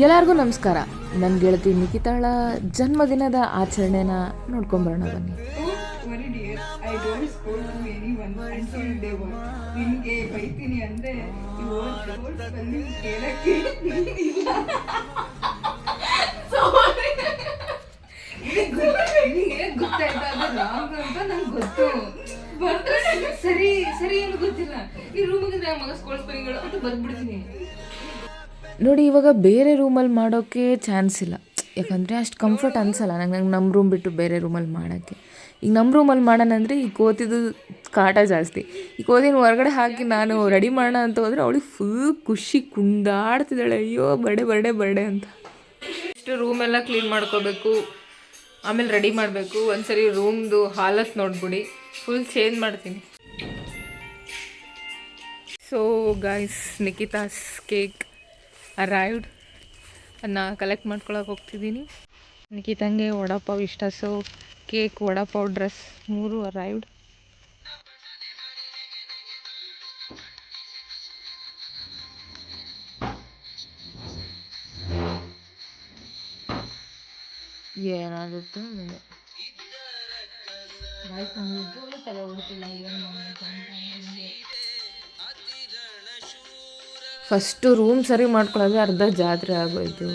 ಎಲ್ಲರಿಗೂ ನಮಸ್ಕಾರ. ನನ್ನ ಗೆಳತಿ ನಿಖಿತಾಳ ಜನ್ಮದಿನದ ಆಚರಣೆನ ನೋಡ್ಕೊಂಬರೋಣ ಬನ್ನಿ. ನಿನ್ಗೆ ಬೈತೀನಿ ಅಂದ್ರೆ ಗೊತ್ತಾಯ್ತಾ ಅದು ರಾಂಗ್ ಅಂತ ನಂಗೆ ಗೊತ್ತು. ಸರಿ ಸರಿ ಏನು ಗೊತ್ತಿಲ್ಲ. ಈ ರೂಮಿಗೆ ಮಗ ಸ್ಕೋಲ್ಸ್ಪೈಗಳು ಅಂತ ಬರ್ಬಿಡ್ತೀನಿ. ನೋಡಿ, ಇವಾಗ ಬೇರೆ ರೂಮಲ್ಲಿ ಮಾಡೋಕ್ಕೆ ಚಾನ್ಸ್ ಇಲ್ಲ, ಯಾಕಂದರೆ ಅಷ್ಟು ಕಂಫರ್ಟ್ ಅನಿಸಲ್ಲ ನಂಗೆ ನಮ್ಮ ರೂಮ್ ಬಿಟ್ಟು ಬೇರೆ ರೂಮಲ್ಲಿ ಮಾಡೋಕ್ಕೆ. ಈಗ ನಮ್ಮ ರೂಮಲ್ಲಿ ಮಾಡೋಣ ಅಂದರೆ ಈ ಕೋತಿದು ಕಾಟ ಜಾಸ್ತಿ. ಈ ಕೋತಿನ ಹೊರಗಡೆ ಹಾಕಿ ನಾನು ರೆಡಿ ಮಾಡೋಣ ಅಂತ ಹೋದರೆ ಅವಳಿಗೆ ಫುಲ್ ಖುಷಿ ಕುಂದಾಡ್ತಿದ್ದಾಳೆ, ಅಯ್ಯೋ ಬರ್ಡೆ ಬರ್ಡೆ ಬರ್ಡೆ ಅಂತ. ಇಷ್ಟು ರೂಮೆಲ್ಲ ಕ್ಲೀನ್ ಮಾಡ್ಕೋಬೇಕು, ಆಮೇಲೆ ರೆಡಿ ಮಾಡಬೇಕು. ಒಂದ್ಸರಿ ರೂಮ್ದು ಹಾಲತ್ ನೋಡ್ಬಿಡಿ, ಫುಲ್ ಚೇಂಜ್ ಮಾಡ್ತೀನಿ. So guys, Nikita's cake arrived. ಅದನ್ನ ಕಲೆಕ್ಟ್ ಮಾಡ್ಕೊಳಕ್ಕೆ ಹೋಗ್ತಿದ್ದೀನಿ. ನಿಖಿತಂಗೆ ವಡಾಪಾವ್ ಇಷ್ಟ, so cake, vada pav, dress 3 arrived. ಏನಾಗುತ್ತೆ ತಲೆ ಹೊಡ್ತಿಲ್ಲ. ಫಸ್ಟು ರೂಮ್ ಸರಿ ಮಾಡ್ಕೊಳ್ಳೋದೇ ಅರ್ಧ ಜಾತ್ರೆ ಆಗೋಯ್ತು.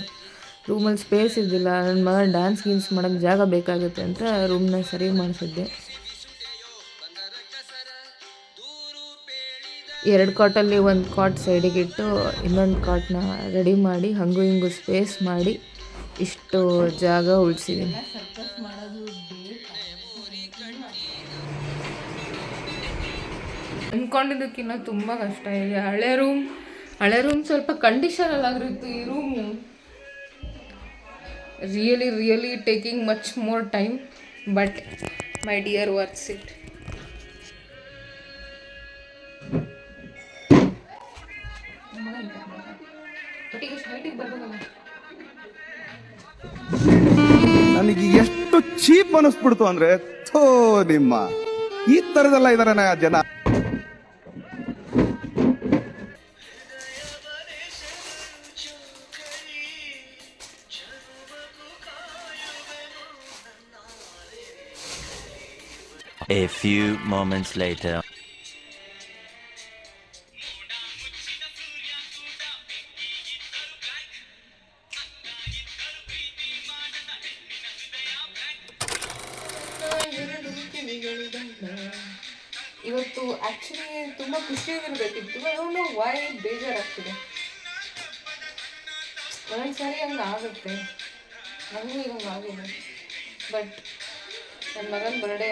ರೂಮಲ್ಲಿ ಸ್ಪೇಸ್ ಇದ್ದಿಲ್ಲ, ನನ್ನ ಮಗ ಡ್ಯಾನ್ಸ್ ಗೀನ್ಸ್ ಮಾಡೋಕ್ಕೆ ಜಾಗ ಬೇಕಾಗುತ್ತೆ ಅಂತ ರೂಮ್ನ ಸರಿ ಮಾಡಿಸಿದ್ದೆ. 2 ಕಾಟಲ್ಲಿ 1 ಕಾಟ್ ಸೈಡಿಗೆ ಇಟ್ಟು ಇನ್ನೊಂದು ಕಾಟ್ನ ರೆಡಿ ಮಾಡಿ ಹಂಗೂ ಹಿಂಗೂ ಸ್ಪೇಸ್ ಮಾಡಿ ಇಷ್ಟು ಜಾಗ ಉಳಿಸಿದ್ದೀನಿ. ಅಂದ್ಕೊಂಡಿದ್ದಕ್ಕಿಂತ ತುಂಬ ಕಷ್ಟ ಇದೆ. ಹಳೆ ರೂಮ್ ಸ್ವಲ್ಪ ಕಂಡೀಷನಲ್ಲಾಗಿರುತ್ತೆ. ಈ room really taking much more time, but my dear worths it. ನನಗೆ ಎಷ್ಟು ಚೀಪ್ ಅನಿಸ್ಬಿಡ್ತು ಅಂದ್ರೆ, ಥೋ ನಿಮ್ಮ ಈ ತರದೆಲ್ಲ ಇದಾರೆ ಜನ. A few moments later. ಇವತ್ತು ಆ್ಯಕ್ಚುಲಿ ತುಂಬ ಖುಷಿಯಾಗಿರ್ಬೇಕಿತ್ತು. ಅವನು ವೈ ಬೇಜಾರಾಗ್ತಿದೆ. ಒಂದೊಂದ್ಸರಿ ಹಂಗೆ ಆಗುತ್ತೆ, ನನಗೂ ಈಗ ಆಗಿದೆ. ಬಟ್ ನನ್ನ ಮಗನ ಬರ್ಡೇ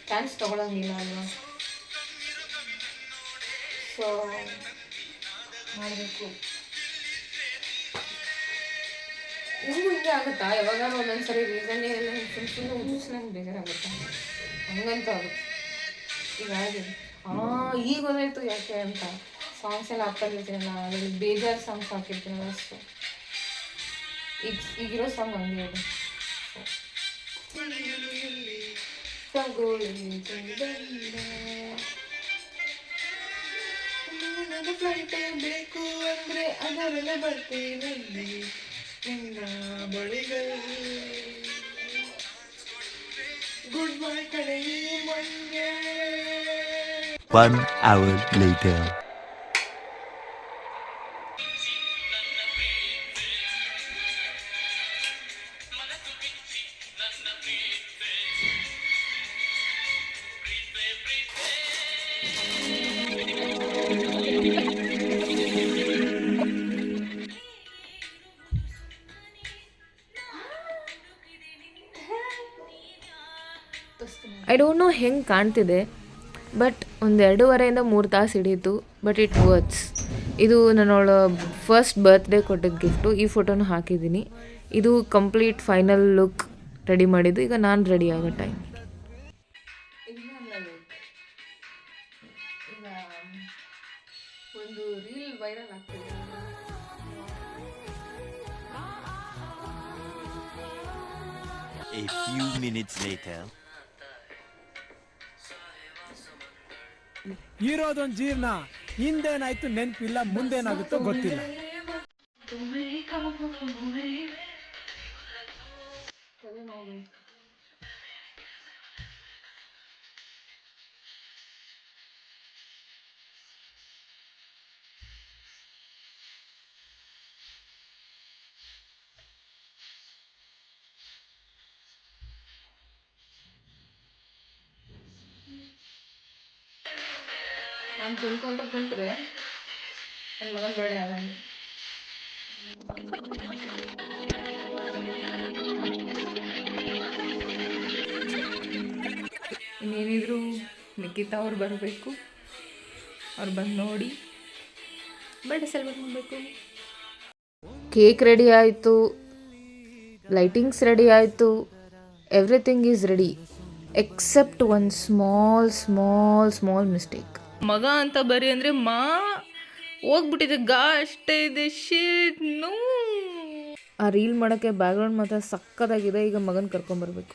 ಚಾನ್ಸ್ ತೊಗೊಳಂಗಿಲ್ಲ ಅಲ್ವಾ, ಸೊ ಮಾಡಬೇಕು. ನಿಮಗೂ ಹಿಂಗೆ ಆಗುತ್ತಾ? ಯಾವಾಗಾದ್ರೂ ಒಂದೊಂದ್ಸರಿ ರೀಸನ್ನೇ ಎಲ್ಲ ಸುಮ್ಮನೆ ಉದಿಸ್ನಂಗೆ ಬೇಜಾರಾಗುತ್ತಾ? ಹಂಗಂತೂ ಆಗುತ್ತೆ. ಈಗ ಆಗಿದೆ. ಈಗ ಗೊತ್ತಾಯ್ತು ಯಾಕೆ ಅಂತ. ಸಾಂಗ್ಸ್ ಎಲ್ಲ ಹಾಕೊಂಡಿರ್ತೀನಲ್ಲ, ಅದರಲ್ಲಿ ಬೇಜಾರು ಸಾಂಗ್ಸ್ ಹಾಕಿರ್ತೀನಲ್ಲ, ಅಷ್ಟು ಈಗಿರೋ ಸಾಂಗ್ ಹಂಗೆ ಇದೆ. ಫ್ಲೈಟೇ ಬೇಕು ಅಂದರೆ ಅದರೆಲ್ಲ ಬರ್ತೀನಲ್ಲಿ ನಿನ್ನ ಬಳಿಗಳಲ್ಲಿ. ಗುಡ್ ಬೈ ಕಡೆ ಮಂಗೆ. 1 hour later. I don't know ಹೆಂಗೆ ಕಾಣ್ತಿದೆ, ಬಟ್ ಒಂದು 2.5 to 3 ತಾಸು ಹಿಡೀತು. But it works. ಇದು ನನ್ನವಳ ಫಸ್ಟ್ ಬರ್ತ್ಡೇ ಕೊಟ್ಟಿದ್ದ ಗಿಫ್ಟು. ಈ ಫೋಟೋನು ಹಾಕಿದ್ದೀನಿ. ಇದು ಕಂಪ್ಲೀಟ್ ಫೈನಲ್ ಲುಕ್ ರೆಡಿ ಮಾಡಿದ್ದು. ಈಗ ನಾನು ರೆಡಿ ಆಗೋ ಟೈಮ್. ಒಂದು ರೀಲ್ ವೈರಲ್ ಆಗ್ತಿದೆ. A few minutes later. ಇರೋದೊಂದು ಜೀವನ, ಹಿಂದೇನಾಯ್ತು ನೆನಪಿಲ್ಲ, ಮುಂದೇನಾಗುತ್ತೋ ಗೊತ್ತಿಲ್ಲ. ನಾನು ತಿಳ್ಕೊಂತ ಕುಂತ್ರೆ ನನ್ನ ಮಗನ ಬೇಡ ಆಗಂಗೆ. ಇನ್ನೇನಿದ್ರು ನಿಖಿತಾ ಅವ್ರು ಬರಬೇಕು, ಅವ್ರು ಬಂದು ನೋಡಿ ಬರ್ಡೇ ಸೆಲೆಬ್ರೇಟ್ ಮಾಡಬೇಕು. ಕೇಕ್ ರೆಡಿ ಆಯಿತು, ಲೈಟಿಂಗ್ಸ್ ರೆಡಿ ಆಯಿತು, everything is ready accept one small mistake. ಮಗ ಅಂತ ಬರಿ ಅಂದರೆ ಹೋಗ್ಬಿಟ್ಟಿದೆ ಅಷ್ಟೇ ಇದೆ. ಶಿಟ್ ನೋ. ಆ ರೀಲ್ ಮಾಡೋಕ್ಕೆ ಬ್ಯಾಕ್ಗ್ರೌಂಡ್ ಮಾತ್ರ ಸಕ್ಕತ್ತಾಗಿದೆ. ಈಗ ಮಗನ ಕರ್ಕೊಂಬರ್ಬೇಕು.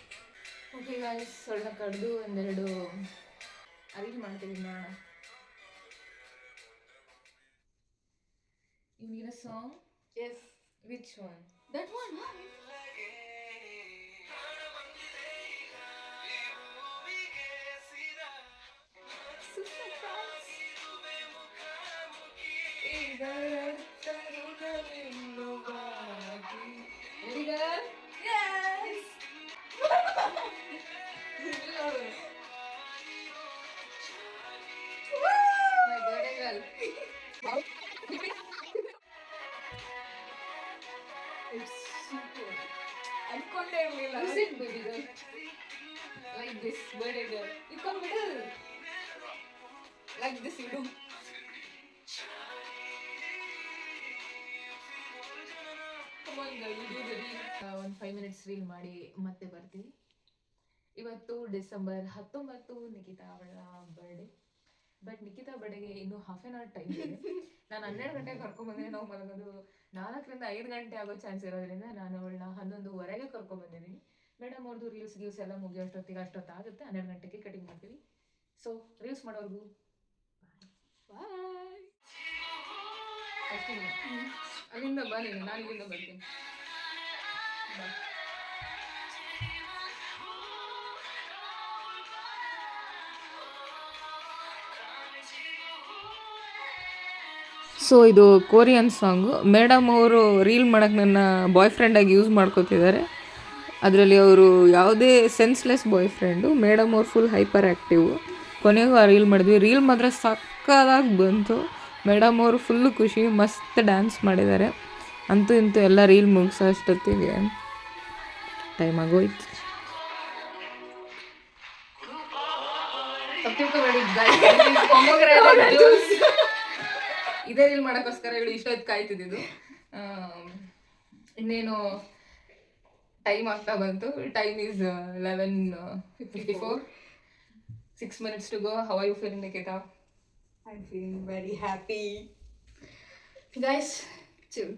ಓಕೆ ಗಾಯ್ಸ್, ಸೊಳ್ಳೆ ಕಡ್ದು ಒಂದೆರಡು ಅರೇಂಜ್ ಮಾಡ್ತೀವಿ ನೋಡೋಣ. You need a song? Yes. Which one? That one, huh? Ready, girl? Yes! My birthday girl. It's super. ಅನ್ಕೊಂಡೇ ಇರಲಿಲ್ಲ. Sit, baby girl. Like this, birthday girl. You come middle. Like this, you do. Come on, girl. You do the reel. ಒಂದು 5 minutes reel ಮಾಡಿ ಮತ್ತೆ ಬರ್ತೀವಿ. ಇವತ್ತು December 19 Nikhita ಅವಳ birthday. But Nikhita ಬರ್ಡೇಗೆ ಇನ್ನೂ half an hour time ಇದೆ. ನಾನು 12 ಗಂಟೆಗೆ ಕರ್ಕೊಂಡ್ಬಂದರೆ ನಾವು ಮಲಗೋದು 4ರಿಂದ 5 ಗಂಟೆ ಆಗೋ ಚಾನ್ಸ್ ಇರೋದ್ರಿಂದ ನಾನು ಅವಳನ್ನ 11:15ಗೆ ಕರ್ಕೊಂಡ್ಬಂದಿದ್ದೀನಿ. ಮೇಡಮ್ ಅವ್ರದ್ದು ರೀಲ್ಸ್ ಎಲ್ಲ ಮುಗಿಯೋಷ್ಟೊತ್ತಿಗೆ ಅಷ್ಟೊತ್ತಾಗುತ್ತೆ. 12 ಗಂಟೆಗೆ ಕಟಿಂಗ್ ಮಾಡ್ತೀವಿ. ಸೊ ರೀಲ್ಸ್ ಮಾಡೋರ್ಗು ಬಾಯ್. ಅಷ್ಟೇ. ಅಲ್ಲಿಂದ ಬಾ ನೀನು, ನಾನು ಇಲ್ಲಿಂದ ಬರ್ತೀನಿ. ಬಾ. ಸೊ ಇದು ಕೊರಿಯನ್ ಸಾಂಗು. ಮೇಡಮ್ ಅವರು ರೀಲ್ ಮಾಡೋಕ್ಕೆ ನನ್ನ ಬಾಯ್ ಫ್ರೆಂಡಾಗಿ ಯೂಸ್ ಮಾಡ್ಕೋತಿದ್ದಾರೆ. ಅದರಲ್ಲಿ ಅವರು ಯಾವುದೇ ಸೆನ್ಸ್ಲೆಸ್ ಬಾಯ್ ಫ್ರೆಂಡು. ಮೇಡಮ್ ಅವ್ರು ಫುಲ್ ಹೈಪರ್ ಆ್ಯಕ್ಟಿವ್. ಕೊನೆಗೂ ಆ ರೀಲ್ ಮಾಡಿದ್ವಿ. ರೀಲ್ ಮಾತ್ರ ಸಕ್ಕದಾಗಿ ಬಂತು. ಮೇಡಮ್ ಅವರು ಫುಲ್ಲು ಖುಷಿ, ಮಸ್ತ್ ಡ್ಯಾನ್ಸ್ ಮಾಡಿದ್ದಾರೆ. ಅಂತೂ ಇಂತೂ ಎಲ್ಲ ರೀಲ್ ಮುಗಿಸೋ ಅಷ್ಟೊತ್ತಿಗೆ ಟೈಮ್ ಆಗೋಯ್ತು. ಇದೇ ರೀಲ್ ಮಾಡೋಕ್ಕೋಸ್ಕರ ಇವಳು ಇಷ್ಟೊತ್ತು ಕಾಯ್ತಿದ್ದು. ಇನ್ನೇನು ಟೈಮ್ ಆಗ್ತಾ ಬಂತು. Time is 11:54. 6 minutes to go. How are you feeling, Nikita? I'm feeling very happy. Guys, chill.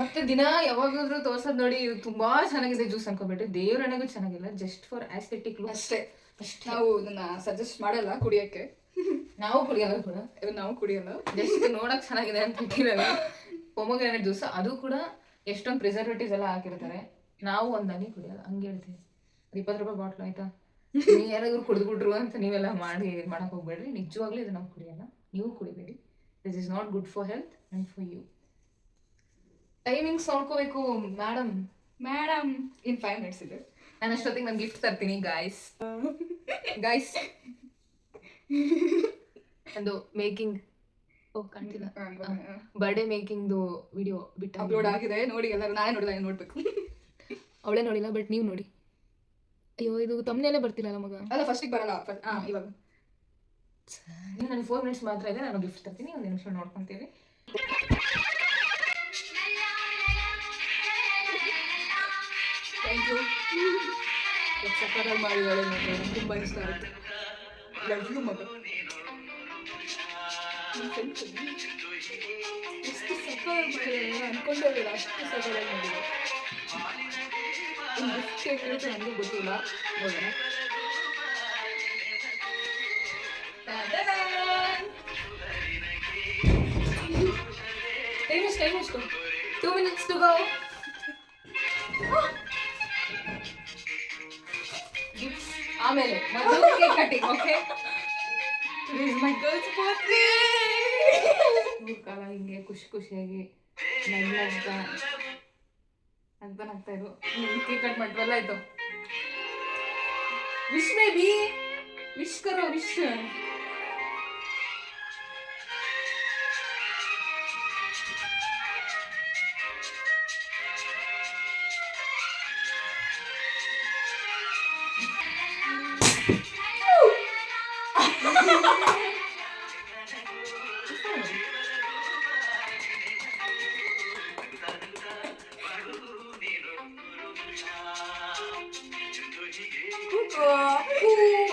ಮತ್ತೆ ದಿನ ಯಾವಾಗಾದ್ರೂ ತೋರ್ಸೋದು ನೋಡಿ ಇದು ತುಂಬಾ ಚೆನ್ನಾಗಿದೆ ಜ್ಯೂಸ್ ಅನ್ಕೊಬಿಟ್ರೆ ದೇವ್ರಣೆಗೂ ಚೆನ್ನಾಗಿಲ್ಲ. ಜಸ್ಟ್ ಫಾರ್ ಆಸ್ಥೆಟಿಕ್ ಲುಕ್ ಅಷ್ಟೇ. ನಾವು ಇದನ್ನ ಸಜೆಸ್ಟ್ ಮಾಡಲ್ಲ ಕುಡಿಯಕ್ಕೆ. ನಾವು ಕುಡಿಯಲ್ಲ ಕೂಡ. ನಾವು ಕುಡಿಯಲ್ಲ. ಜಸ್ಟ್ ನೋಡಕ್ ಚೆನ್ನಾಗಿದೆ ಅಂತ ಇಟ್ಟಿರೋದು ಪೊಮೊಗ್ರಾನೇಟ್ ಜ್ಯೂಸ್. ಅದು ಕೂಡ ಎಷ್ಟೊಂದು ಪ್ರಿಸರ್ವೇಟಿವ್ಸ್ ಎಲ್ಲ ಹಾಕಿರ್ತಾರೆ. ನಾವು ಒಂದನಿ ಕುಡಿಯಲ್ಲ, ಹಂಗೆ ಹೇಳ್ತೀವಿ. 20 ರೂಪಾಯಿ ಬಾಟ್ಲು ಆಯ್ತಾ, ನೀವು ಯಾರಾದ್ರೂ ಕುಡಿದ್ಬಿಟ್ರು ಅಂತ ನೀವೆಲ್ಲ ಮಾಡಕ್ ಹೋಗ್ಬೇಡ್ರಿ. ನಿಜವಾಗ್ಲೂ ಇದು ನಾವು ಕುಡಿಯಲ್ಲ, ನೀವು ಕುಡಿಬೇಡಿ. This is not good for health and for you. Timings ನೋಡ್ಕೋಬೇಕು ಮೇಡಮ್. ಇನ್ 5 minutes ಇದೆ. ನಾನು ಅಷ್ಟೊತ್ತಿಗೆ ನಾನು ಗಿಫ್ಟ್ ತರ್ತೀನಿ ಗಾಯ್ಸ್. ಒಂದು ಮೇಕಿಂಗ್ ಕಾಣ್ತಿಲ್ಲ, ಬರ್ಡೇ ಮೇಕಿಂಗ್ದು ವಿಡಿಯೋ ಬಿಟ್ಟು ಅಪ್ಲೋಡ್ ಆಗಿದೆ, ನೋಡಿ ಎಲ್ಲರೂ. ನಾನೇ ನೋಡಿಲ್ಲ, ನೋಡ್ಬೇಕು. ಅವಳೇ ನೋಡಿಲ್ಲ, ಬಟ್ ನೀವು ನೋಡಿ. ಅಯ್ಯೋ ಇದು ತಮ್ಮನೆಲ್ಲೇ ಬರ್ತಿಲ್ಲ ಮಗ. ಅಲ್ಲ ಫಸ್ಟಿಗೆ ಬರಲ್ಲ, ಇವಾಗ ನನಗೆ 4 minutes ಮಾತ್ರ ಇದೆ. ನಾನು ಗಿಫ್ಟ್ ತರ್ತೀನಿ, ಒಂದು ನಿಮಿಷ ನೋಡ್ಕೊತೀವಿ. Thank you. ಸಕ್ಕತ್ತಾಗಿ ಮಾಡಿದ್ದಾಳೆ ಮಗ, ತುಂಬ ಇಷ್ಟ ಆಯಿತು. ಲವ್ ಯು ಮಗ. ಎಷ್ಟು ಸಕ್ಕತ್ತಾಗಿ ಮಾಡಿದ್ದಾಳೆ ಅನ್ಕೊಂಡೇ ಇಲ್ಲ, ಅಷ್ಟು ಸಕ್ಕತ್ತಾಗಿ ಮಾಡಿದ್ದಾಳೆ. ಗಿಫ್ಟ್ ಹೇಗಿರುತ್ತೆ ನನಗೂ ಗೊತ್ತಿಲ್ಲ, ನೋಡೋಣ. ಟೈಮ್ ಎಷ್ಟು 2 minutes to go. ಆಮೇಲೆ ಮೊದಲು cake cutting. Okay, today is my girls birthday. ಕಾಲ ಹಿಂಗೆ ಖುಷಿ ಖುಷಿಯಾಗಿ ನಗ್ನಗ್ತಾ ನಗ್ತಾ ಇರು. ಕೇಕ್ ಕಟ್ ಮಾಡ್ಬಲ್ಲ ಆಯ್ತು. ವಿಶ್ ಬೇಬಿ, ವಿಶ್ ಕರೋ, ವಿಶ್.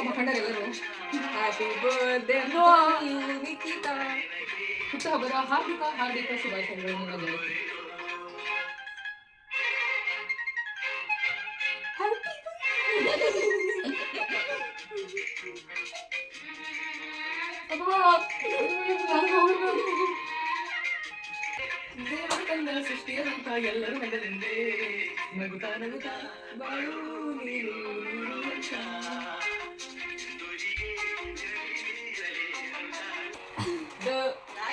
ಮಕ್ಕಳೆಲ್ಲರೂ ಹ್ಯಾಪಿ ಬರ್ತ್ಡೇ ನಿಖಿತಾ. ಹುಟ್ಟುಹಬ್ಬದ ಹಾರ್ದಿಕ ಶುಭಾಶಯಗಳು ನಿಮ್ಮ ಗೆಳತಿ. ಸೃಷ್ಟಿಯ ಎಲ್ಲರೂ ನಗಲಿಂದೆ ನಗುತ್ತಾ ನಗುತ್ತಾ ಬಾಳು ನೀರು The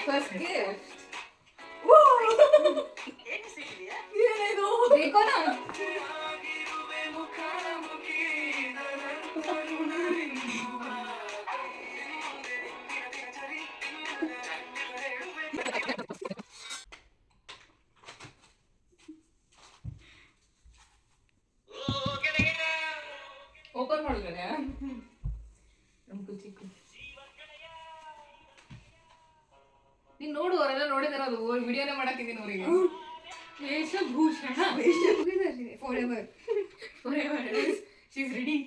first gift. ಏನೇನು ಬೇಕೋ ನಾ? ಓಪನ್ ಮಾಡಿದ್ರೆ ನಮ್ಗೂ ಚಿಕ್ಕ ನೀನ್ ನೋಡು, ಅವರೆಲ್ಲ ನೋಡಿದಾರ, ಅದು ವಿಡಿಯೋನೇ ಮಾಡಾಕಿದ್ದೀನಿ ಅವರಿಗೆ. ವೇಷಭೂಷಣ for ever she is ready.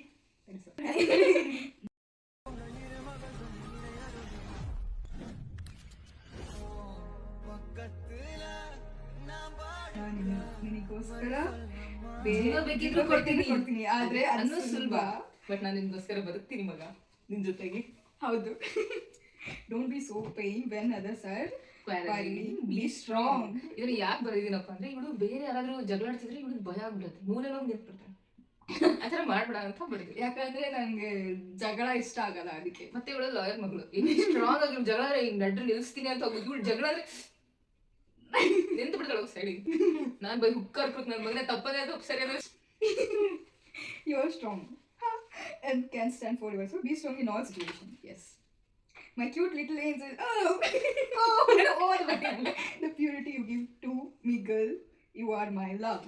ನಿನಗೋಸ್ಕರ ಬೇಕಿದ್ರು ಕೊಡ್ತೀನಿ, ಆದ್ರೆ ಅದು ಸುಲಭ. ಬಟ್ ನಾನು ನಿನ್ಗೋಸ್ಕರ ಬದುಕ್ತೀನಿ ಮಗ, ನಿನ್ ಜೊತೆಗೆ. ಹೌದು. Don't be so pain when others R Quarreling, be strong. ಇದನ್ನ ಯಾಕೆ ಬರೆದಿನಪ್ಪ ಅಂದ್ರೆ ಇವಳು ಬೇರೆ ಯಾರಾದ್ರೂ ಜಗಳಾಡ್ತಿದ್ರೆ ಇವಳಿಗೆ ಭಯ ಆಗ್ಬಿಡುತ್ತೆ, ಮೂಲೆ ಹೋಗಿ ನಿಂತ್ಬಿಡ್ತಾಳೆ. ಆತರ ಮಾಡ್ಬೇಡ ಅಂತ ಬರೆದಿದೆ. ಯಾಕಂದ್ರೆ ನಂಗೆ ಜಗಳ ಇಷ್ಟ ಆಗಲ್ಲ ಅದಕ್ಕೆ. ಮತ್ತೆ ಇವಳು ಲಾಯರ್ ಮಗಳು, ಸ್ಟ್ರಾಂಗ್ ಆಗಿ ಜಗಳ ನಡ್ರು ನಿಲ್ಲಿಸ್ತೀನಿ ಅಂತ ಹೋಗಿ ಇವಳು ಜಗಳ ಅಂದ್ರೆ ನಿಂತು ಬಿಡ್ತಾಳೆ ಸೈಡಿಗೆ. ನಾನು ಬೈ ಹುಕ್ ಕರ್ಕೊತ್ ನನ್ನ ಮಗನೇ ತಪ್ಪದೇ ತಪ್ಪು ಸರಿ ಅಂದ್ರೆ You are strong and can stand for yourself. So be strong in all situations. Yes. My cute little angel. The purity you give to me, girl. You are my love.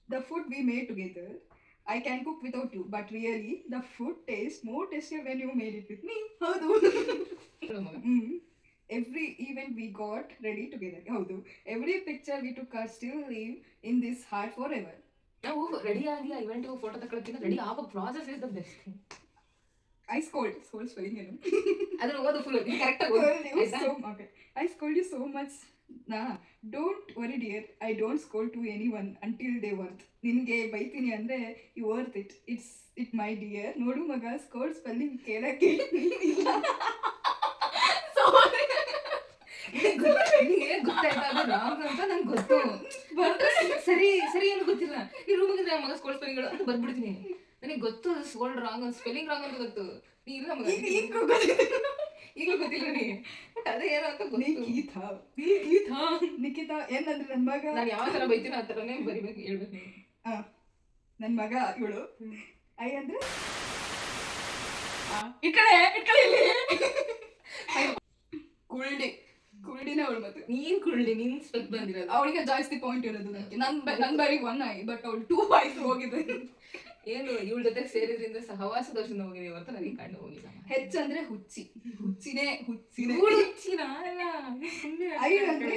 The food we made together, I can cook without you, but really, the food tastes more tastier when you made it with me. Howdu? Every event we got ready together. Howdu? Every picture we took are still live in this heart forever. ನಾವು ready ಆಗಿ event photo ತಗೊಳಕ್ಕಿಂತ ready ಆಗೋ process is the best thing. I scold spelling ಏನು ಅದನ್ನ ಓದು full correct ಆಗಿ okay. I scold you so much. Nah, don't worry dear. I don't scold to anyone until they worth. ನಿನಗೆ ಬೈತೀನಿ ಅಂದ್ರೆ you worth it. It my dear. ನೋಡು ಮಗ scold spelling ಕೇಳಕ್ಕೆ ಇಲ್ಲ. ಗೊತ್ತಾಯ್ತಾ ಅದು ರಾಂಗ್ ಅಂತ ನಂಗೆ ಗೊತ್ತು. ಸರಿ ಏನು ಗೊತ್ತಿಲ್ಲ. ಈ ರೂಮಿಗೆ ಮಗ ಸ್ಕೋಲ್ಡ್ ಸ್ಪೆಲ್ಲಿಂಗ್ಗಳು ಅಂತ ಬರ್ಬಿಡ್ತೀನಿ. ನನಗೆ ಗೊತ್ತು ಸ್ಕೋಲ್ಡ್ ರಾಂಗ್ ಅಂತ, ಸ್ಪೆಲ್ಲಿಂಗ್ ರಾಂಗ್ ಅಂತ ಗೊತ್ತು. ನೀ ಇಲ್ಲ ಮಗ ಈಗಲೂ ಗೊತ್ತಿಲ್ಲ ನೀ, ಬಟ್ ಅದೇ ಏನೋ ಅಂತ ನಿಖಿತಾ ಏನಂದ್ರೆ ನನ್ನ ಮಗ. ನಾನು ಯಾವ ಥರ ಬೈತೀನಿ ಆ ಥರನೇ ಬರಿಬೇಕು, ಹೇಳ್ಬೇಕು ನೀನು. ನನ್ನ ಮಗ ಇವಳು ಐ ಅಂದ್ರೆ ಈ ಕಡೆ ಇಲ್ಲಿ ಕುಳ್ಳಿನೇ ಅವಳು. ಮತ್ತೆ ನೀನ್ ಕುಳ್ಳಿ, ನೀನ್ ಸ್ಪೆಕ್ ಬಂದಿರೋದು. ಅವಳಿಗೆ ಜಾಸ್ತಿ ಪಾಯಿಂಟ್ ಇರೋದು ನನಗೆ. ನನ್ ಬರೀ 1 ಐ, ಬಟ್ ಅವಳು 2 ಐಸ್ ಹೋಗಿದೆ. ಏನು ಇವಳ ಜೊತೆ ಸೇರಿದ್ರಿಂದ ಸಹವಾಸ ದೋಷದಿಂದ ಹೋಗಿದೀವಿ ಅಂತ ನನಗೆ ಕಂಡು ಹೋಗಿಲ್ಲ. ಹೆಚ್ಚಂದ್ರೆ ಹುಚ್ಚಿನೇ ಹುಚ್ಚಿನ ಅಯ್ಯೋ ಅಂದ್ರೆ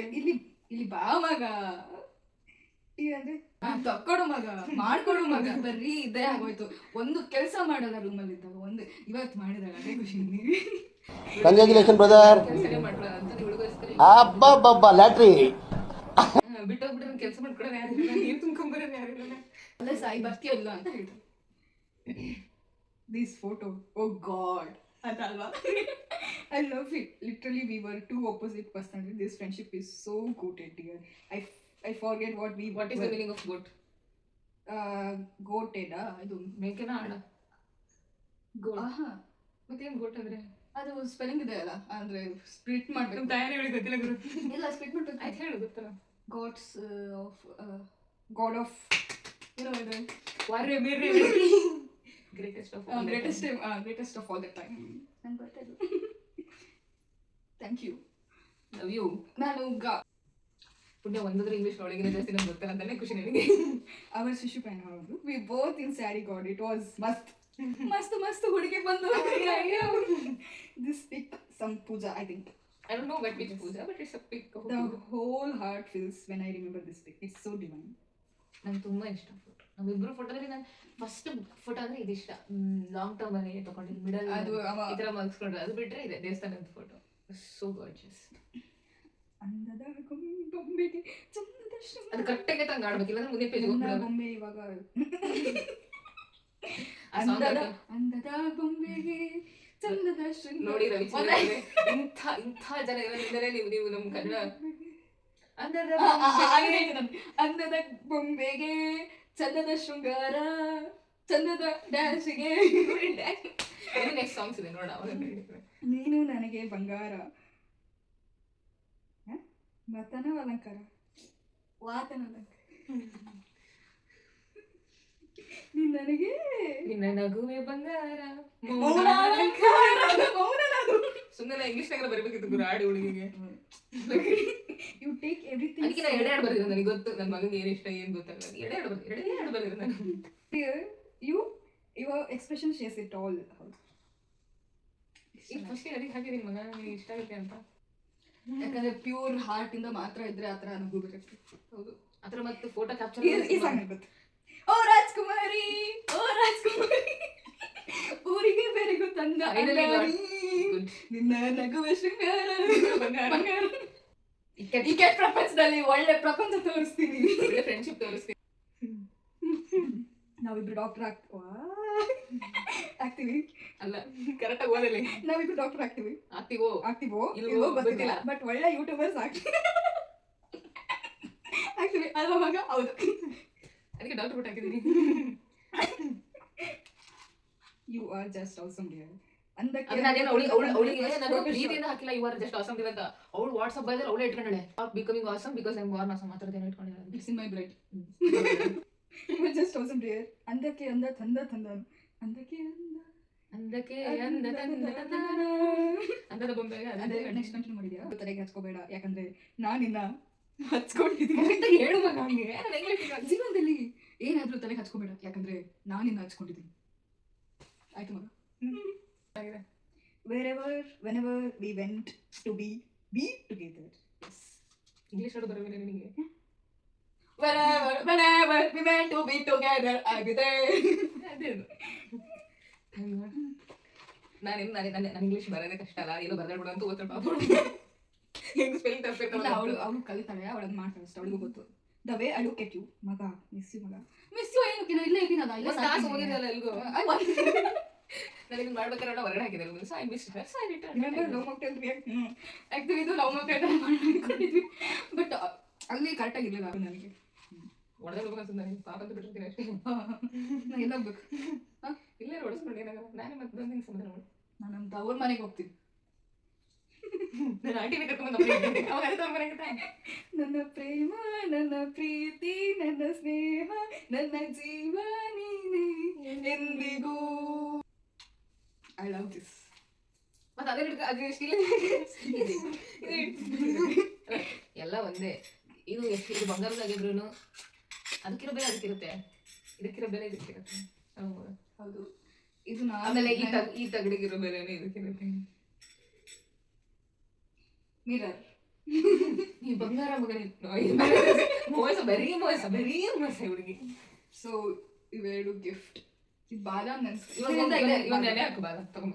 ಇಲ್ಲಿ ಬಾ ಮಗ, ಅಂದ್ರೆ ತಕ್ಕೊಡು ಮಗ, ಮಾಡ್ಕೊಡು ಮಗ, ಬರ್ರಿ ಇದೇ ಆಗೋಯ್ತು. ಒಂದು ಕೆಲಸ ಮಾಡಲ್ಲ ರೂಮಲ್ಲಿ ಇದ್ದಾಗ, ಒಂದು ಇವತ್ತು ಮಾಡಿದಾಗ ಅದೇ ಖುಷಿ. Congratulation brother. ಕೆಲಸನೇ ಮಾಡ್ಕೊಳ ಅಂತ ಇವಳಿಗೋಸ್ಕರ ಅಬ್ಬಬ್ಬಬ್ಬ ಲ್ಯಾಟ್ರಿ ಬಿಟ್ಟೋಗ್ಬಿಟ್ರೆ ಕೆಲಸ ಮಾಡ್ಕೊಡೋದು ಯಾರಿಲ್ಲ, ನೀರು ತುಂಬ್ಕೊಂಬರೋದು ಯಾರಿಲ್ಲ. ಅಲ್ಲೇ ಸಾಯಿ ಬರ್ತೀಯಲ್ಲ ಅಂತ ಹೇಳ್ತಾರೆ. ದಿಸ್ ಫೋಟೋ, ಓ ಗಾಡ್, ಅದಲ್ವಾ. I love it. Literally, we were two opposite personalities. This friendship is so goated, dear. I forget what we. What is the meaning of goat? Goated. ಇದು ಮೇಕೆನ ಆಡ ಗೋಟ್. ಆಹಾ, ಮತ್ತೇನು ಗೋಟ್ ಅಂದ್ರೆ? ಅದು ಸ್ಪೆಲ್ಲಿಂಗ್ ಇದೆ ಅಲ್ಲ, ಅಂದ್ರೆ ಸ್ಪ್ಲಿಟ್ ಮಾಡ್ಬೇಕು. ನಮ್ಮ ತಾಯನೇ ಹೇಳಿ ಗೊತ್ತಿಲ್ಲ ಗುರು. ಇಲ್ಲ, ಸ್ಪ್ಲಿಟ್ ಮಾಡ್ಬೇಕು. ಆಯ್ತು ಹೇಳು, ಗೊತ್ತಲ್ಲ. ಗಾಡ್ಸ್ ಆಫ್ ಗಾಡ್ ಆಫ್ ಏನೋ ಇದೆ. ವಾರ್ರೆ ಮೇರೆ greatest of greatest of all the time. ನಂಗೆ ಗೊತ್ತಾಯ್ತು. Thank you. Love you. ನಾನು ಪುಣ್ಯ ಒಂದಾದ್ರೂ ಇಂಗ್ಲೀಷ್ ಒಳಗಿನ ಜಾಸ್ತಿ ನಂಗೆ ಗೊತ್ತಿಲ್ಲ ಅಂತಾನೆ ಖುಷಿ ನನಗೆ. ಅವರ್ ಶಿಶು ಪೈನ ಒಂದು we both in sari God. It was ಮಸ್ತ್ ಮಸ್ತ್ ಮಸ್ತ್ ಹುಡುಗಿ ಬಂದು. This pic some Pooja, I think. I don't know what which puja, but it's a pic of The whole heart fills when I remember this pic. It's so divine. ನಂಗೆ ತುಂಬಾ ಇಷ್ಟ photo. ನಮ್ಮಿಬ್ರು ಫೋಟೋದಲ್ಲಿ ನಾನು ಫಸ್ಟ್ ಫೋಟೋ ಅಂದ್ರೆ ಇದಿಷ್ಟ. Long term ಅಲ್ಲಿ ತಗೊಂಡಿದ್ದು middle ಅದು ಈ ತರ ಮಲ್ಸ್ಕೊಂಡ್ರೆ, ಅದು ಬಿಟ್ರೆ ಇದೆ ದೇವಸ್ಥಾನದ ಫೋಟೋ. So gorgeous. ಅಂದದ ಗೊಂಬೆಗೆ ಚಂದದ ಅದು ಕಟ್ಟೆಗೆ ತಂಗ ಆಡ್ಬೇಕಿಲ್ಲ ಅಂದ್ರೆ ಮುಂದೆ ಪೇಜ್ ಗೊಂಬೆ ಇವಾಗ ಅಂದದ ಗೊಂಬೆಗೆ ಚಂದದ ನೋಡಿ ರವಿ ಇಂಥ ಜನ ಇರೋದ್ರಿಂದಲೇ ನೀವು ನಮ್ಮ ಕನ್ನಡ ಅಂದದ ಬೊಂಬೆಗೆ ಚಂದದ ಶೃಂಗಾರ ಚಂದದ ಡ್ಯಾನ್ಸಿಗೆ. ನೆಕ್ಸ್ಟ್ ಸಾಂಗ್ಸ್ ಇದೆ ನೋಡ. ನೀನು ನನಗೆ ಬಂಗಾರ, ಮತನ ಅಲಂಕಾರ, ವಾತನ ಅಲಂಕಾರ, ನೀನ್ ನನಗೆ ನಿನ್ನ ನಗುವೆ ಬಂಗಾರ ಸುಮ್ಮನೆ ಇಂಗ್ಲಿಷ್ ನಾಗ ಬರಬೇಕಿತ್ತು ಗುರು ಆಡಿ ಹುಡುಗಿಗೆ. You take everything. ಅದಕ್ಕೆ ನಾನು ಎರಡೆರಡು ಬರೆದಿದ್ದೆ. ನನಗೆ ಗೊತ್ತು ನನ್ನ ಮಗನಿಗೆ ಏನು ಇಷ್ಟ ಏನು ಗೊತ್ತಾಗಲ್ಲ. ಎರಡೆರಡು ಬರೆದಿದ್ದೆ ನಾನು. Your expression shares it all. ಈಗ ಫಸ್ಟ್ ಅದಕ್ಕೆ ಹಾಕಿದ್ದೀನಿ ಮಗ ನನಗೆ ಇಷ್ಟ ಆಗುತ್ತೆ ಅಂತ. ಯಾಕಂದ್ರೆ ಪ್ಯೂರ್ ಹಾರ್ಟ್ ಇಂದ ಮಾತ್ರ ಇದ್ರೆ ಆತರ ಅನುಭವ ಬರುತ್ತೆ. ಹೌದು, ಆತರ ಮತ್ತೆ ಫೋಟೋ ಕ್ಯಾಪ್ಚರ್ ಗೊತ್ತು. ಓ ರಾಜ್ಕುಮಾರಿ, ಓ ರಾಜ್ಕುಮಾರಿ, ಊರಿಗೆ ಬೇರೆ ಗೊತ್ತಂದ ನಿನ್ನ ನಗುವೆ ಶೃಂಗಾರ ಬಂಗಾರ. ಈ ಕೆಟ್ಟ ಪ್ರಪಂಚದಲ್ಲಿ ಒಳ್ಳೆ ಪ್ರಪಂಚ ತೋರಿಸ್ತೀನಿ, ಒಳ್ಳೆ ಫ್ರೆಂಡ್ಶಿಪ್ ತೋರಿಸ್ತೀನಿ. ನಾವಿಬ್ರು ಡಾಕ್ಟರ್ ಆಗ್ತೀವಿ. ಅಲ್ಲ, ಕರೆಕ್ಟ್ ಆಗಿ ಓದಲಿ. ನಾವಿಬ್ರು ಡಾಕ್ಟರ್ ಆಗ್ತೀವೋ ಇಲ್ವೋ ಗೊತ್ತಿಲ್ಲ, ಬಟ್ ಒಳ್ಳೆ ಯೂಟ್ಯೂಬರ್ಸ್ ಆಗ್ತೀವಿ ಅಲ್ವಾ ಮಗ? ಹೌದು, ಅದಕ್ಕೆ ಡಾಕ್ಟರ್ ಬಿಟ್ಟು ಹಾಕಿದ್ದೀನಿ. You are just awesome dear. ಅವಳಿಗೆ ನಾನು ಪ್ರೀತಿಯಿಂದ ಹಾಕಿಲ್ಲ you are just awesome dear ಅಂತ. ಅವಳು ವಾಟ್ಸ್ಆಪ್ ಬೈದಲ್ಲಿ ಅವಳೇ ಇಟ್ಕೊಂಡಳೆ becoming awesome because I am born awesome. ಮಾತ್ರದೇನು ಇಟ್ಕೊಂಡಿರೋದು. It's in my blood. You are just awesome dear. ಅಂದಕ್ಕೆ ಅಂದ ತಂದ ಅಂದಕ್ಕೆ ಅಂದದ ಬೊಂಬೆ. ಅದೇ ನೆಕ್ಸ್ಟ್ ಕಂಟಿನ್ಯೂ ಮಾಡಿದ್ಯಾ? ತಲೆಗೆ ಹಚ್ಕೋಬೇಡ, ಯಾಕಂದ್ರೆ ನಾನಿನ್ನ ಹಚ್ಕೊಂಡಿದ್ದೀನಿ. ಹೇಳು ಮಗ ಹಂಗೆ. ಜೀವನದಲ್ಲಿ ಏನಾದ್ರೂ ತಲೆಗೆ ಹಚ್ಕೋಬೇಡ, ಯಾಕಂದ್ರೆ ನಾನಿನ್ನ ಹಚ್ಕೊಂಡಿದ್ದೀನಿ. ಆಯ್ತು ಮಗ? whenever we went to be together. Yes. English ಆಡು ಬರಬೇಡ ನಿನಗೆ. whenever we went to be together, I'll be there. ಅದೇನು ನಾನು ಇಂಗ್ಲಿಷ್ ಬರೋದೇ ಕಷ್ಟ ಅಲ್ಲ, ಏನೋ ಬರ್ದಾಡ್ಬಿಡು ಅಂತ ಓದ್ತಾಳೆ ಪಾಪ. ಹೆಂಗ್ ಸ್ಪೆಲ್ಲಿಂಗ್ ತಪ್ಪಿರ್ತಾಳೆ. ಅವಳು ಕಲಿತಾಳೆ, ಅವಳನ್ನ ಮಾಡ್ತಾಳೆ ಅಷ್ಟೇ, ಅವಳಿಗೂ ಗೊತ್ತು. The way I look at you, ಮಗ ಮಿಸ್ ಯು ಏನಕ್ಕೆ? ನಾ ಇಲ್ಲೇ ಇದ್ದೀನಲ್ಲ, ಇಲ್ಲ ಕ್ಲಾಸ್ ಹೋಗಿದ್ದಲ್ಲ ಎಲ್ಗೂ. ನನಗೆ ಮಾಡ್ಬೇಕಾದ್ರೆ ಹೊರಗಡೆ ಹಾಕಿದ್ದಾರೆ. So I miss it. So I return. Love mocktail actually ಇದು ಲವ್ ಮಾಕ್ಟೇಲ್ ಮಾಡ್ಕೊಂಡಿದ್ವಿ, ಬಟ್ ಅಲ್ಲಿ ಕರೆಕ್ಟಾಗಿ ಇರಲಿಲ್ಲ ನನಗೆ. ಹೊಡೆದ ಹೋಗ್ಬೇಕಂತ ನನಗೆ ಪಾಪ ಅಂತ ಬಿಟ್ಟಿರ್ತೀನಿ ಅಷ್ಟೇ. ನಾ ಎಲ್ಲ ಹೋಗ್ಬೇಕು, ಇಲ್ಲೇ ಹೊಡೆಸ್ಕೊಂಡು ಏನಾಗಲ್ಲ. ನಾನೇ ಮತ್ತೆ ಬಂದು ಹಿಂಗೆ ಸಮಾಧಾನ ಮಾಡಿ ನಾನು ನಮ್ಮ ಅವ್ರ ಮನೆಗೆ ಹೋಗ್ತೀನಿ. ನನ್ನ ಆಂಟಿನ ಕರ್ಕೊಂಡು ಅವಾಗ ಅವ್ರ ಮನೆಗೆ. ನನ್ನ ಪ್ರೇಮ, ನನ್ನ ಪ್ರೀತಿ, ನನ್ನ ಸ್ನೇಹ, ನನ್ನ ಜೀವ ನೀನೇ ಎಂದಿಗೂ. I love this. ಮತ್ತೆ ಅದೇ ಅದು ಎಲ್ಲ ಒಂದೇ. ಇದು ಎಷ್ಟು ಬಂಗಾರದಾಗಿದ್ರು ಅದಕ್ಕಿರೋ ಬೆಲೆ ಅದಕ್ಕಿರುತ್ತೆ, ಇದಕ್ಕಿರೋ ಬೆಲೆ ಇದಕ್ಕಿರುತ್ತೆ. ಹೌದು, ಇದು ಆಮೇಲೆ ಈ ತಗಡಿಗಿರೋ ಬೆಲೆನೇ ಇದಕ್ಕಿರುತ್ತೆ. ಮಿರರ್. ಈ ಬಂಗಾರ ಮಗನೇ ಮೋಸ, ಬರೀ ಮೋಸ ಹುಡುಗಿ. ಸೊ ಇವೆರಡು ಗಿಫ್ಟ್. ಇದು ಬಾದಾಮ್ ಇವಾಗ ನೆನೆ ಹಾಕು ಬಾದಾಮ್ ತಗೊಂಬ.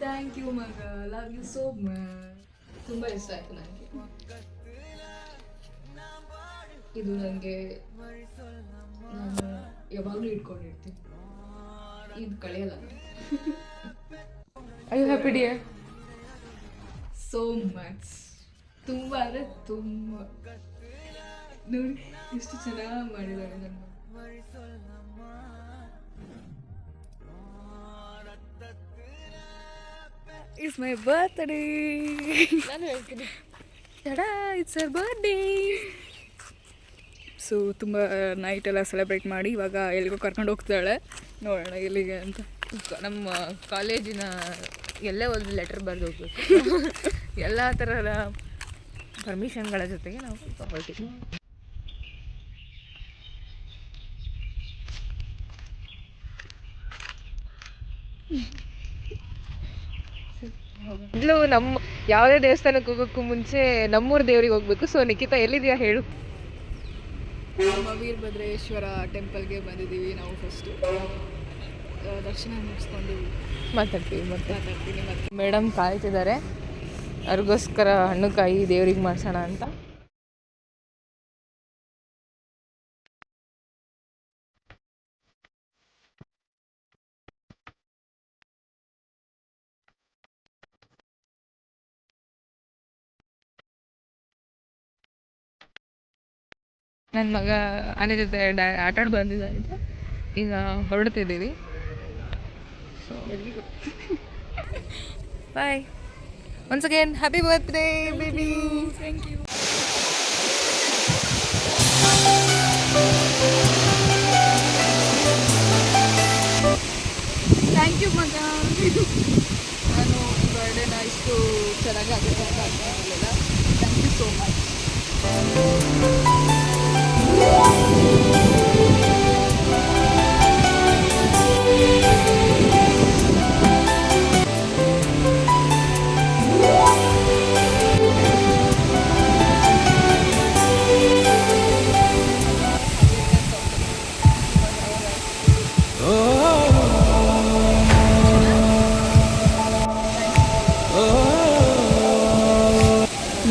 ಥ್ಯಾಂಕ್ ಯು ಮಗ, ಲವ್ ಯು ಸೋ ಮಚ್. ತುಂಬ ಇಷ್ಟ ಆಯ್ತು ನನಗೆ ಇದು. ನನಗೆ ನಾನು ಯಾವಾಗಲೂ ಇಟ್ಕೊಂಡಿರ್ತೀನಿ. ಇದು ಕಳೆಯಲ್ಲ. I you happy dear? So much. ತುಂಬ ಅಂದರೆ ತುಂಬ. ನೋಡಿ ಎಷ್ಟು ಚೆನ್ನಾಗಿ ಮಾಡಿದ್ದಾರೆ ನನ್ನ. It's my birthday. ನಾನು ಹೇಳ್ತೀನಿ ತಡಾ, ಇಟ್ಸ್ ಅವರ್ ಬರ್ತ್ಡೇ. ಸೊ ತುಂಬ ನೈಟೆಲ್ಲ ಸೆಲೆಬ್ರೇಟ್ ಮಾಡಿ ಇವಾಗ ಎಲ್ಲಿಗೋ ಕರ್ಕೊಂಡು ಹೋಗ್ತಾಳೆ, ನೋಡೋಣ ಎಲ್ಲಿಗೆ ಅಂತ. ನಮ್ಮ ಕಾಲೇಜಿನ ಎಲ್ಲೇ ಒಂದು ಲೆಟರ್ ಬರೆದು ಹೋಗ್ಬೇಕು. ಎಲ್ಲ ಥರದ ಪರ್ಮಿಷನ್ಗಳ ಜೊತೆಗೆ ನಾವು ಹೊರಟಿದ್ವಿ. ಮೊದಲು ನಮ್ಮ ಯಾವುದೇ ದೇವಸ್ಥಾನಕ್ಕೆ ಹೋಗೋಕ್ಕೂ ಮುಂಚೆ ನಮ್ಮೂರ ದೇವ್ರಿಗೆ ಹೋಗ್ಬೇಕು. ಸೊ ನಿಖಿತಾ ಎಲ್ಲಿದೆಯಾ ಹೇಳು? ನಮ್ಮ ವೀರಭದ್ರೇಶ್ವರ ಟೆಂಪಲ್ಗೆ ಬಂದಿದ್ದೀವಿ ನಾವು. ಫಸ್ಟು ದರ್ಶನ ಮುಗಿಸ್ಕೊಂಡು ಮಾತಾಡ್ತೀನಿ ಮಾತಾಡ್ತೀನಿ. ಮತ್ತೆ ಮೇಡಮ್ ಕಾಯ್ತಿದ್ದಾರೆ, ಅವ್ರಿಗೋಸ್ಕರ ಹಣ್ಣು ಕಾಯಿ ದೇವ್ರಿಗೆ ಮಾಡ್ಸೋಣ ಅಂತ. ನನ್ನ ಮಗ ಆನೆ ಜೊತೆ ಆಟಾಡಿ ಬಂದಿದ್ದಾನೆ. ಈಗ ಹೊರಡ್ತಿದ್ದೀವಿ. So bye. Once again happy birthday baby. Thank you. Thank you ಮಗ. ನಾನು ಈ ಬರ್ಡೇನ ಇಷ್ಟು ಚೆನ್ನಾಗಿ ಆಗುತ್ತೆ ಅಂತ ಅನ್ಕೊಂಡಿರಲಿಲ್ಲ. Thank you so much.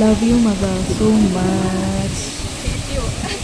Love you ಮಗ ಸೋ ಮಚ್.